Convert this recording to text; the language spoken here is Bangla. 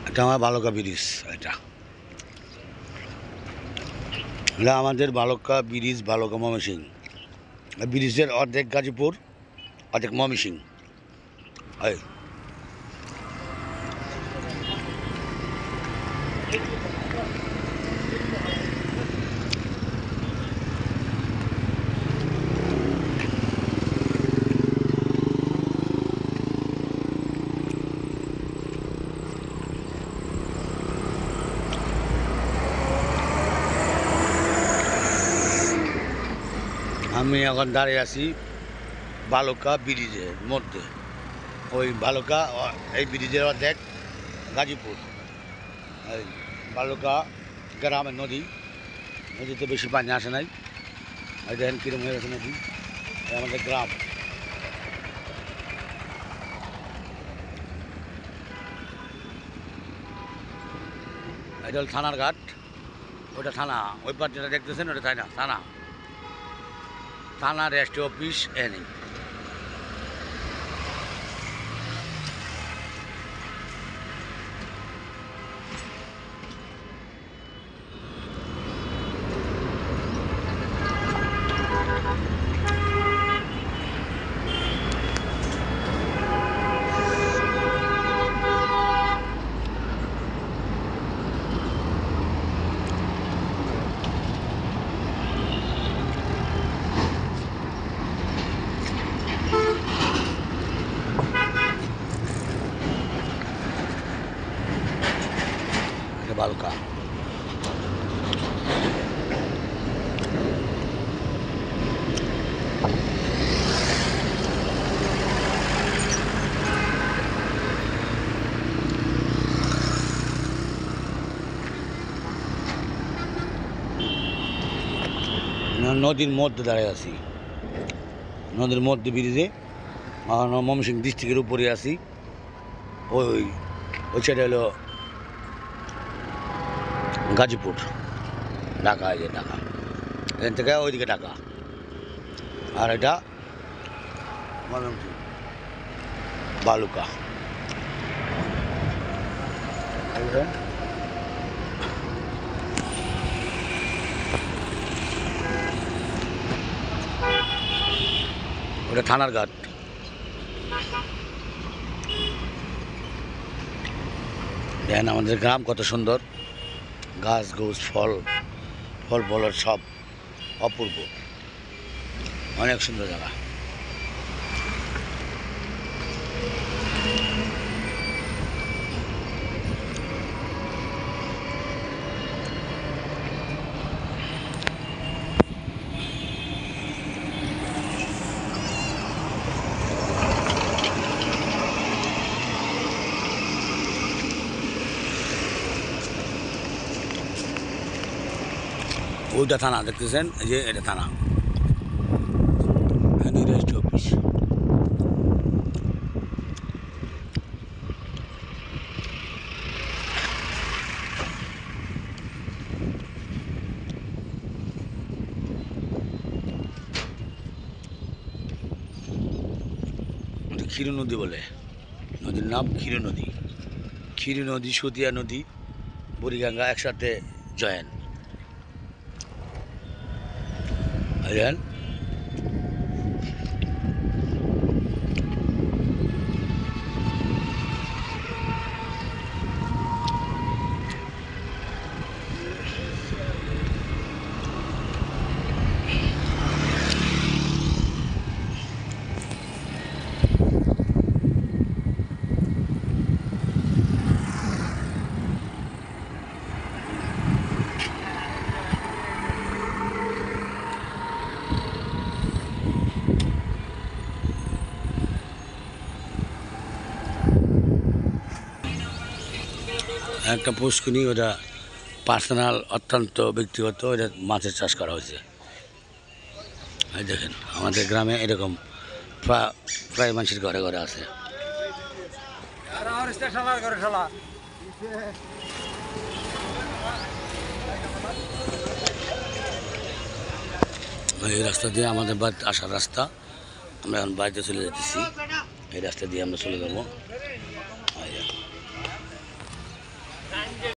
এটা আমার বালুকা ব্রিজ। এটা আমাদের বালুকা ব্রিজ, বালুকা ময়মনসিংহ। ব্রিজের অর্ধেক গাজীপুর, অর্ধেক ময়মনসিংহ। আমি এখন দাঁড়িয়ে আছি বালুকা ব্রিজের মধ্যে। ওই বালুকা, এই ব্রিজের অর্ধেক গাজীপুর। এই বালুকা গ্রামের নদী, নদীতে বেশি পানি আসে নাই। এই দেখেন কিরম হয়ে গেছে নদী। আমাদের গ্রাম। এটা হল থানার ঘাট। ওটা থানা, ওই পার যেটা দেখতেছেন ওটা তাই না, থানা। থানা রেজিস্ট্রি অফিস এনে। বালুকা নদীর মধ্যে দাঁড়িয়ে আছি, নদীর মধ্যে ব্রিজে। ময়মনসিংহ ডিস্ট্রিক্টের উপরে আছি। ওই ওই সাইডে হলো গাজীপুর, ঢাকা। এই যে ঢাকা, এখান থেকে ওইদিকে ঢাকা। আর এটা ময়মনসিংহ বালুকা। ওটা থানার ঘাট। দেখেন আমাদের গ্রাম কত সুন্দর, গাছ গোছ, ফল ফলের সব অপূর্ব, অনেক সুন্দর জায়গা। ওইটা থানা দেখতেছেন, এই যে এটা থানা, রেজিস্ট্রি অফিস। ক্ষীর নদী বলে, নদীর নাম ক্ষীর নদী। ক্ষীর নদী, সুতিয়া নদী, বুড়িগঙ্গা একসাথে জয়েন। বুঝলেন? একটা পুষ্করিণী, ওটা পার্সোনাল, অত্যন্ত ব্যক্তিগত, এটা মাছের চাষ করা হয়েছে। এই দেখেন আমাদের গ্রামে এরকম প্রায় মানুষের ঘরে ঘরে আছে। এই রাস্তা দিয়ে আমাদের বাড়িতে আসার রাস্তা। আমরা এখন বাড়িতে চলে যেতেছি, এই রাস্তা দিয়ে আমরা চলে যাবো।